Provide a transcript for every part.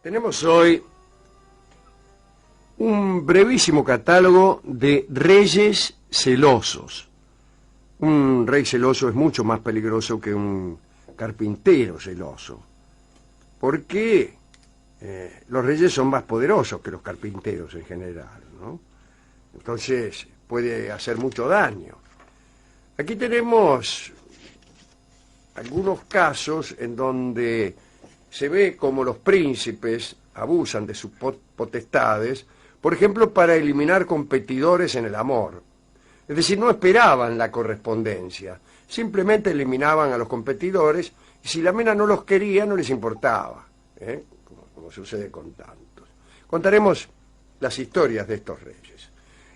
Tenemos hoy un brevísimo catálogo de reyes celosos. Un rey celoso es mucho más peligroso que un carpintero celoso, porque los reyes son más poderosos que los carpinteros en general, ¿no? Entonces puede hacer mucho daño. Aquí tenemos algunos casos en donde se ve como los príncipes abusan de sus potestades, por ejemplo, para eliminar competidores en el amor. Es decir, no esperaban la correspondencia, simplemente eliminaban a los competidores y si la mina no los quería, no les importaba, como sucede con tantos. Contaremos las historias de estos reyes.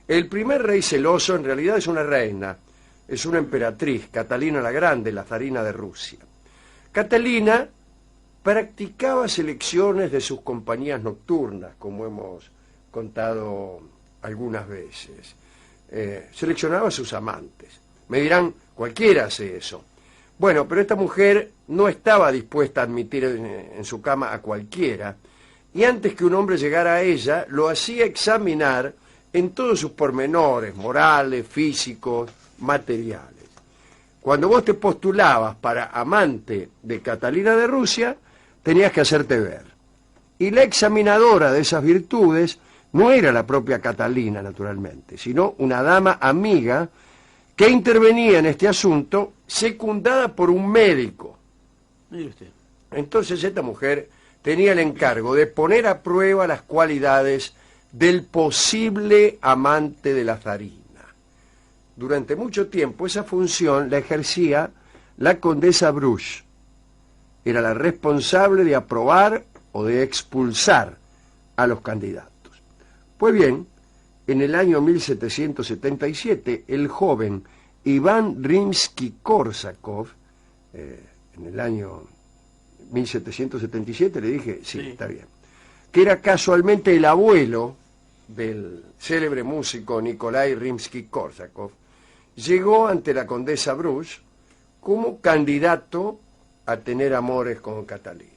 El primer rey celoso en realidad es una reina, es una emperatriz, Catalina la Grande, la zarina de Rusia. Catalina practicaba selecciones de sus compañías nocturnas, como hemos contado algunas veces. Seleccionaba a sus amantes. Me dirán, cualquiera hace eso. Bueno, pero esta mujer no estaba dispuesta a admitir en su cama a cualquiera, y antes que un hombre llegara a ella, lo hacía examinar en todos sus pormenores, morales, físicos, materiales. Cuando vos te postulabas para amante de Catalina de Rusia, tenías que hacerte ver. Y la examinadora de esas virtudes no era la propia Catalina, naturalmente, sino una dama amiga que intervenía en este asunto, secundada por un médico. Mire usted. Entonces esta mujer tenía el encargo de poner a prueba las cualidades del posible amante de la zarina. Durante mucho tiempo esa función la ejercía la condesa Bruch. Era la responsable de aprobar o de expulsar a los candidatos. Pues bien, en el año 1777, el joven Iván Rimski-Korsakov, en el año 1777, le dije, sí, está bien, que era casualmente el abuelo del célebre músico Nikolai Rimski-Korsakov, llegó ante la condesa Bruch como candidato a tener amores con Catalina.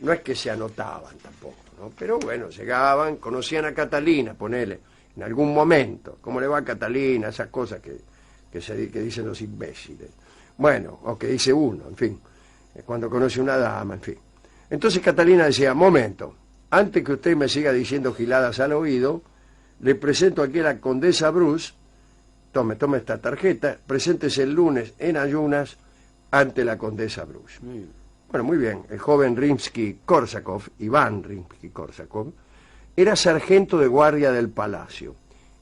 No es que se anotaban tampoco, ¿no? Pero bueno, llegaban, conocían a Catalina, ponele, en algún momento, ¿cómo le va a Catalina? Esas cosas que dicen los imbéciles. Bueno, o que dice uno, en fin, cuando conoce una dama, en fin. Entonces Catalina decía, momento, antes que usted me siga diciendo giladas al oído, le presento aquí a la condesa Bruch, tome esta tarjeta, preséntese el lunes en ayunas ante la condesa Bruch. Bueno, muy bien, el joven Rimski-Korsakov, Iván Rimski-Korsakov, era sargento de guardia del palacio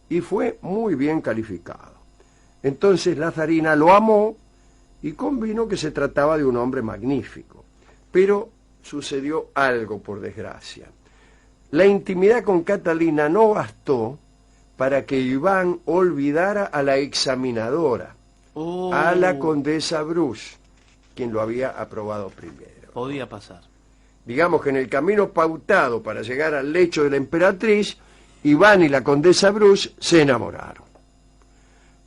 y fue muy bien calificado. Entonces la zarina lo amó y convino que se trataba de un hombre magnífico. Pero sucedió algo, por desgracia. La intimidad con Catalina no bastó para que Iván olvidara a la examinadora, a la condesa Bruch, quien lo había aprobado primero. Podía pasar. Digamos que en el camino pautado para llegar al lecho de la emperatriz, Iván y la condesa Bruch se enamoraron.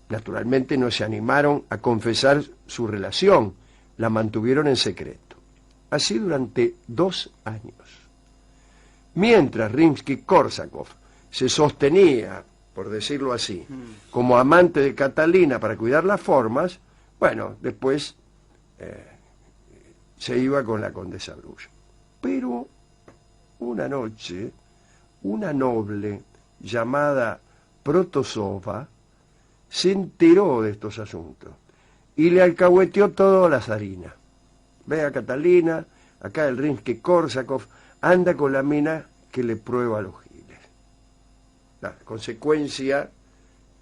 Naturalmente no se animaron a confesar su relación, la mantuvieron en secreto. Así durante 2 años. Mientras Rimski-Korsakov se sostenía, por decirlo así, como amante de Catalina para cuidar las formas, bueno, después se iba con la condesa Bruch. Pero una noche, una noble llamada Protosova se enteró de estos asuntos y le alcahueteó todo a la zarina. Ve a Catalina, acá el Rimski-Korsakov anda con la mina que le prueba los giles. La consecuencia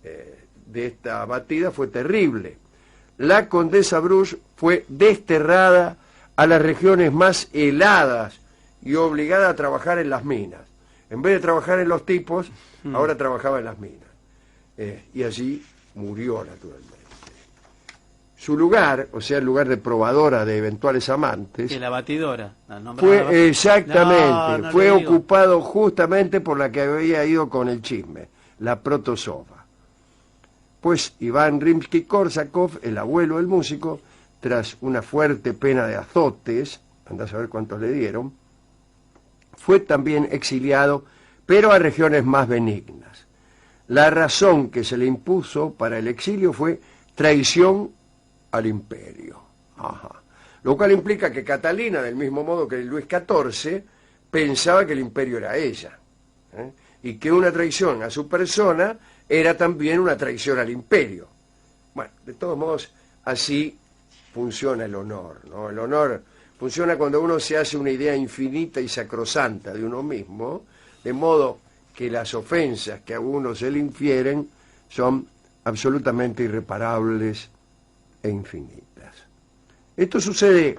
de esta batida fue terrible. La condesa Bruch fue desterrada a las regiones más heladas y obligada a trabajar en las minas. En vez de trabajar en los tipos, ahora trabajaba en las minas. Y allí murió, naturalmente. Su lugar, o sea, el lugar de probadora de eventuales amantes, que la batidora. Fue exactamente, fue ocupado justamente por la que había ido con el chisme, la Protosova. Pues Iván Rimski-Korsakov, el abuelo del músico, tras una fuerte pena de azotes, andá a saber cuántos le dieron, fue también exiliado, pero a regiones más benignas. La razón que se le impuso para el exilio fue traición al imperio. Ajá. Lo cual implica que Catalina, del mismo modo que Luis XIV, pensaba que el imperio era ella, ¿eh? Y que una traición a su persona era también una traición al imperio. Bueno, de todos modos, así funciona el honor, ¿no? El honor funciona cuando uno se hace una idea infinita y sacrosanta de uno mismo, de modo que las ofensas que a uno se le infieren son absolutamente irreparables e infinitas. Esto sucede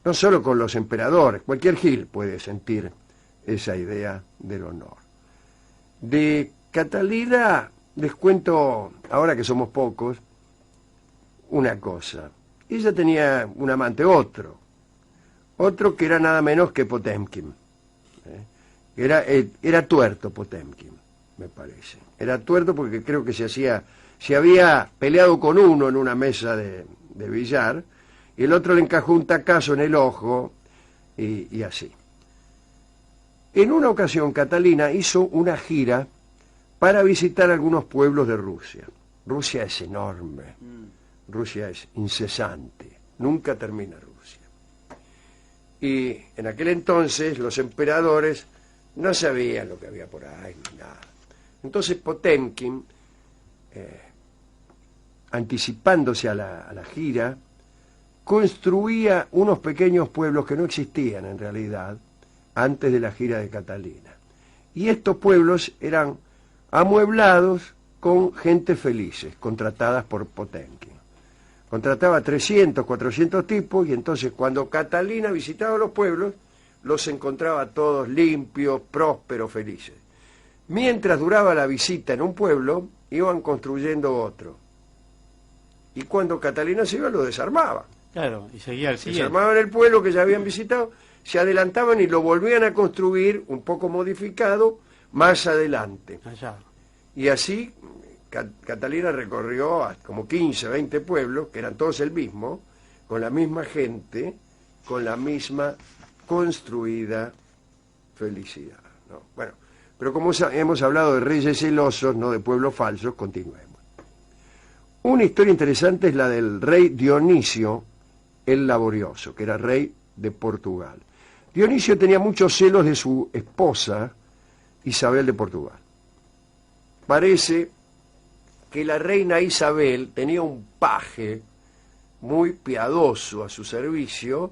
no solo con los emperadores, cualquier gil puede sentir esa idea del honor. De Catalina les cuento, ahora que somos pocos, una cosa. Ella tenía un amante, otro que era nada menos que Potemkin. Era tuerto Potemkin, me parece. Era tuerto porque creo que se había peleado con uno en una mesa de billar, y el otro le encajó un tacazo en el ojo, y así. En una ocasión, Catalina hizo una gira para visitar algunos pueblos de Rusia. Rusia es enorme, Rusia es incesante, nunca termina Rusia. Y en aquel entonces los emperadores no sabían lo que había por ahí, ni nada. Entonces Potemkin, anticipándose a la gira, construía unos pequeños pueblos que no existían en realidad antes de la gira de Catalina. Y estos pueblos eran amueblados con gente felices, contratadas por Potemkin. Contrataba 300, 400 tipos, y entonces cuando Catalina visitaba los pueblos, los encontraba todos limpios, prósperos, felices. Mientras duraba la visita en un pueblo, iban construyendo otro. Y cuando Catalina se iba, lo desarmaba. Claro, y seguía el siguiente. Desarmaban el pueblo que ya habían visitado, se adelantaban y lo volvían a construir, un poco modificado, más adelante. Allá. Y así Catalina recorrió como 15, 20 pueblos, que eran todos el mismo, con la misma gente, con la misma construida felicidad, ¿no? Bueno, pero como hemos hablado de reyes celosos, no de pueblos falsos, continuemos. Una historia interesante es la del rey Dionisio el Laborioso, que era rey de Portugal. Dionisio tenía muchos celos de su esposa, Isabel de Portugal. Parece que la reina Isabel tenía un paje muy piadoso a su servicio,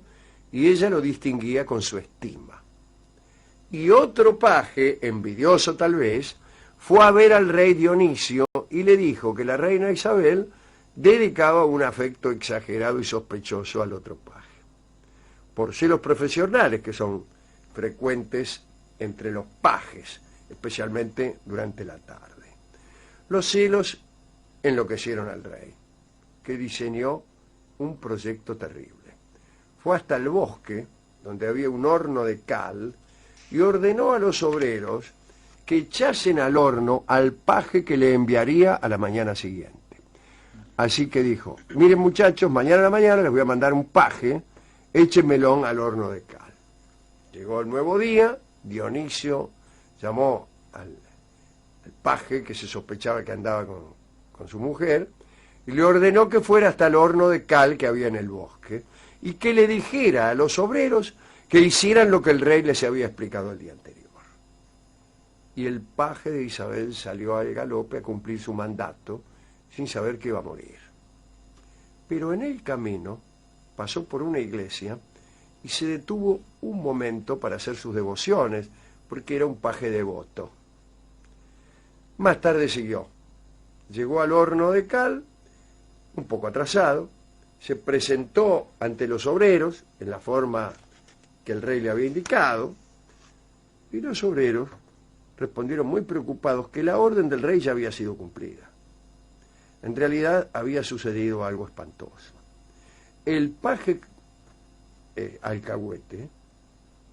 y ella lo distinguía con su estima. Y otro paje, envidioso tal vez, fue a ver al rey Dionisio y le dijo que la reina Isabel dedicaba un afecto exagerado y sospechoso al otro paje, por celos profesionales que son frecuentes entre los pajes, especialmente durante la tarde. Los celos enloquecieron al rey, que diseñó un proyecto terrible. Fue hasta el bosque, donde había un horno de cal, y ordenó a los obreros que echasen al horno al paje que le enviaría a la mañana siguiente. Así que dijo: miren muchachos, mañana a la mañana les voy a mandar un paje, échenmelo al horno de cal. Llegó el nuevo día, Dionisio llamó al paje, que se sospechaba que andaba con su mujer, y le ordenó que fuera hasta el horno de cal que había en el bosque, y que le dijera a los obreros que hicieran lo que el rey les había explicado el día anterior. Y el paje de Isabel salió al galope a cumplir su mandato, sin saber que iba a morir. Pero en el camino pasó por una iglesia y se detuvo un momento para hacer sus devociones, porque era un paje devoto. Más tarde siguió. Llegó al horno de cal, un poco atrasado, se presentó ante los obreros en la forma que el rey le había indicado, y los obreros respondieron muy preocupados que la orden del rey ya había sido cumplida. En realidad había sucedido algo espantoso. El paje alcahuete,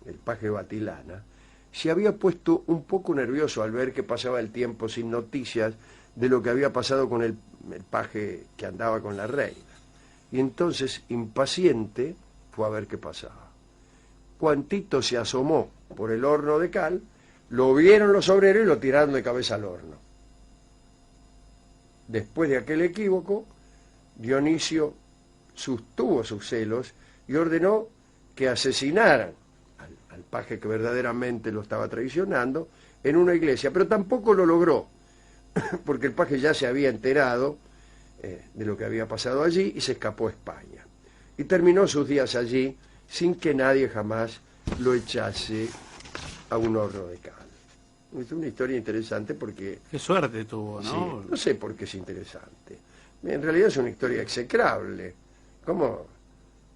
el paje Batilana, se había puesto un poco nervioso al ver que pasaba el tiempo sin noticias de lo que había pasado con el paje que andaba con la reina. Y entonces, impaciente, fue a ver qué pasaba. cuantito se asomó por el horno de cal, lo vieron los obreros y lo tiraron de cabeza al horno. Después de aquel equívoco, Dionisio sostuvo sus celos y ordenó que asesinaran al paje que verdaderamente lo estaba traicionando en una iglesia, pero tampoco lo logró, porque el paje ya se había enterado de lo que había pasado allí y se escapó a España. Y terminó sus días allí sin que nadie jamás lo echase a un horno de cal. Es una historia interesante porque... Qué suerte tuvo, ¿no? Sí, no sé por qué es interesante. En realidad es una historia execrable. ¿Cómo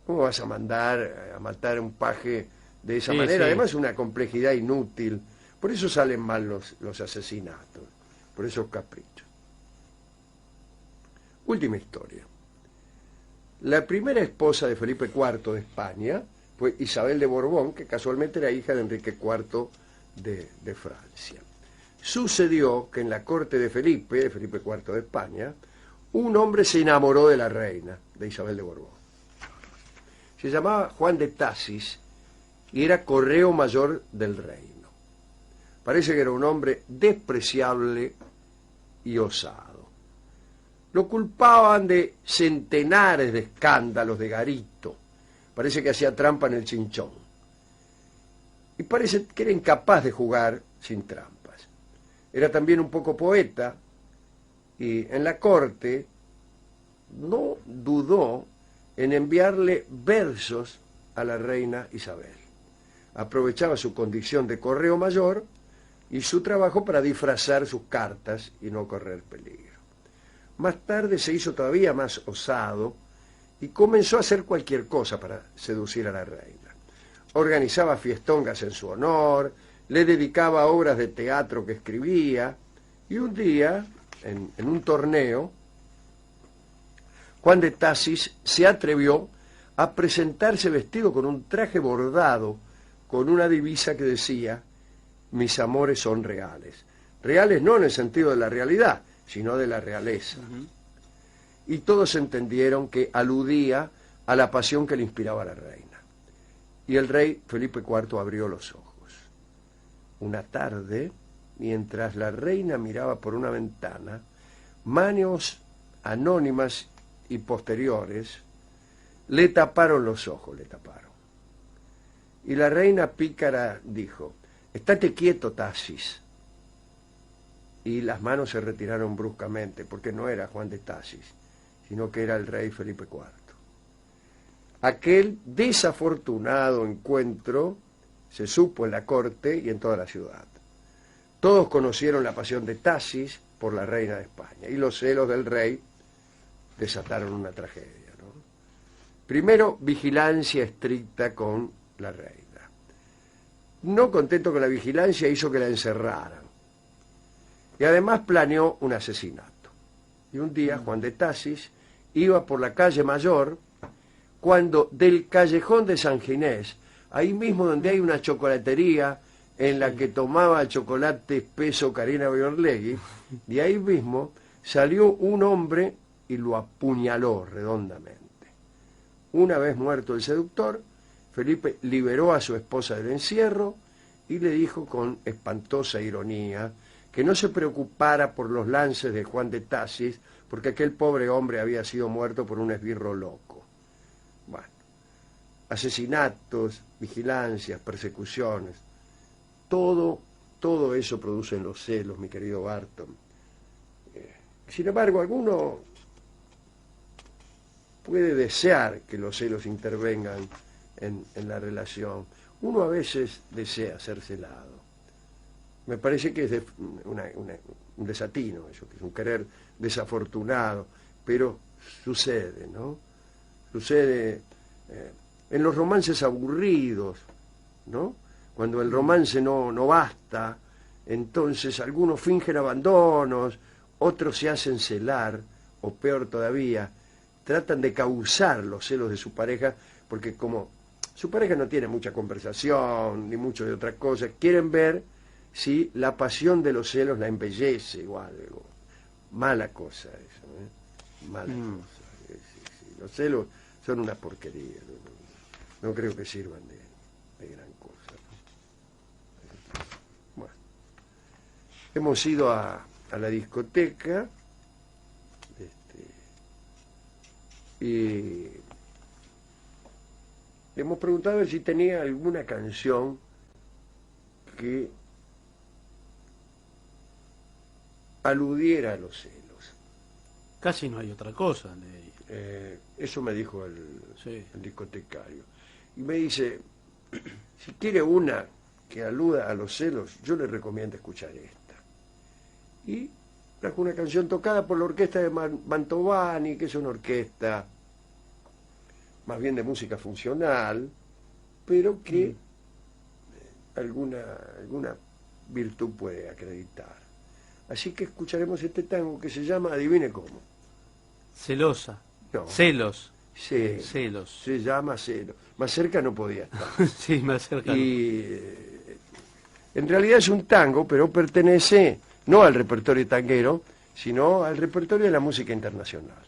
vas a mandar a matar a un paje de esa manera? Sí. Además, una complejidad inútil. Por eso salen mal los asesinatos, por esos caprichos. Última historia. La primera esposa de Felipe IV de España fue Isabel de Borbón, que casualmente era hija de Enrique IV de Francia. Sucedió que en la corte de Felipe IV de España, un hombre se enamoró de la reina, de Isabel de Borbón. Se llamaba Juan de Tasis y era correo mayor del reino. Parece que era un hombre despreciable y osado. Lo culpaban de centenares de escándalos de garito. Parece que hacía trampa en el chinchón. Y parece que era incapaz de jugar sin trampas. Era también un poco poeta y en la corte no dudó en enviarle versos a la reina Isabel. Aprovechaba su condición de correo mayor y su trabajo para disfrazar sus cartas y no correr peligro. Más tarde se hizo todavía más osado y comenzó a hacer cualquier cosa para seducir a la reina. Organizaba fiestongas en su honor, le dedicaba obras de teatro que escribía, y un día, en un torneo, Juan de Tasis se atrevió a presentarse vestido con un traje bordado, con una divisa que decía: mis amores son reales. Reales no en el sentido de la realidad, sino de la realeza. Y todos entendieron que aludía a la pasión que le inspiraba a la reina. Y el rey Felipe IV abrió los ojos. Una tarde, mientras la reina miraba por una ventana, manos anónimas y posteriores le taparon los ojos, Y la reina pícara dijo: estate quieto, Tasis. Y las manos se retiraron bruscamente, porque no era Juan de Tasis, sino que era el rey Felipe IV. Aquel desafortunado encuentro se supo en la corte y en toda la ciudad. Todos conocieron la pasión de Tasis por la reina de España, y los celos del rey desataron una tragedia, ¿no? Primero, vigilancia estricta con la reina. No contento con la vigilancia, hizo que la encerraran. Y además planeó un asesinato. Y un día Juan de Tasis iba por la calle Mayor, cuando del callejón de San Ginés, ahí mismo donde hay una chocolatería en la que tomaba chocolate espeso Karina Biorlegui, de ahí mismo salió un hombre y lo apuñaló redondamente. Una vez muerto el seductor, Felipe liberó a su esposa del encierro y le dijo con espantosa ironía que no se preocupara por los lances de Juan de Tasis, porque aquel pobre hombre había sido muerto por un esbirro loco. Bueno, asesinatos, vigilancias, persecuciones, todo eso produce los celos, mi querido Barton. Sin embargo, alguno puede desear que los celos intervengan en la relación. Uno a veces desea ser celado. Me parece que es un desatino eso, que es un querer desafortunado, pero sucede, ¿no? Sucede en los romances aburridos, ¿no? Cuando el romance no basta, entonces algunos fingen abandonos, otros se hacen celar, o peor todavía, tratan de causar los celos de su pareja, porque como su pareja no tiene mucha conversación, ni mucho de otra cosa, quieren ver si la pasión de los celos la embellece o algo. Mala cosa eso, ¿eh? Mala cosa. Sí. Los celos son una porquería. No creo que sirvan de gran hemos ido a la discoteca y le hemos preguntado si tenía alguna canción que aludiera a los celos. Casi no hay otra cosa. Eso me dijo Sí. el discotecario. Y me dice, si quiere una que aluda a los celos, yo le recomiendo escuchar esta. Y trajo una canción tocada por la orquesta de Mantovani, que es una orquesta más bien de música funcional, pero que alguna virtud puede acreditar. Así que escucharemos este tango que se llama, adivine cómo. Celosa. No. Celos. Sí, Celos. se llama Celos. Más cerca no podía estar. Sí, más cercano. Y en realidad es un tango, pero pertenece no al repertorio tanguero, sino al repertorio de la música internacional.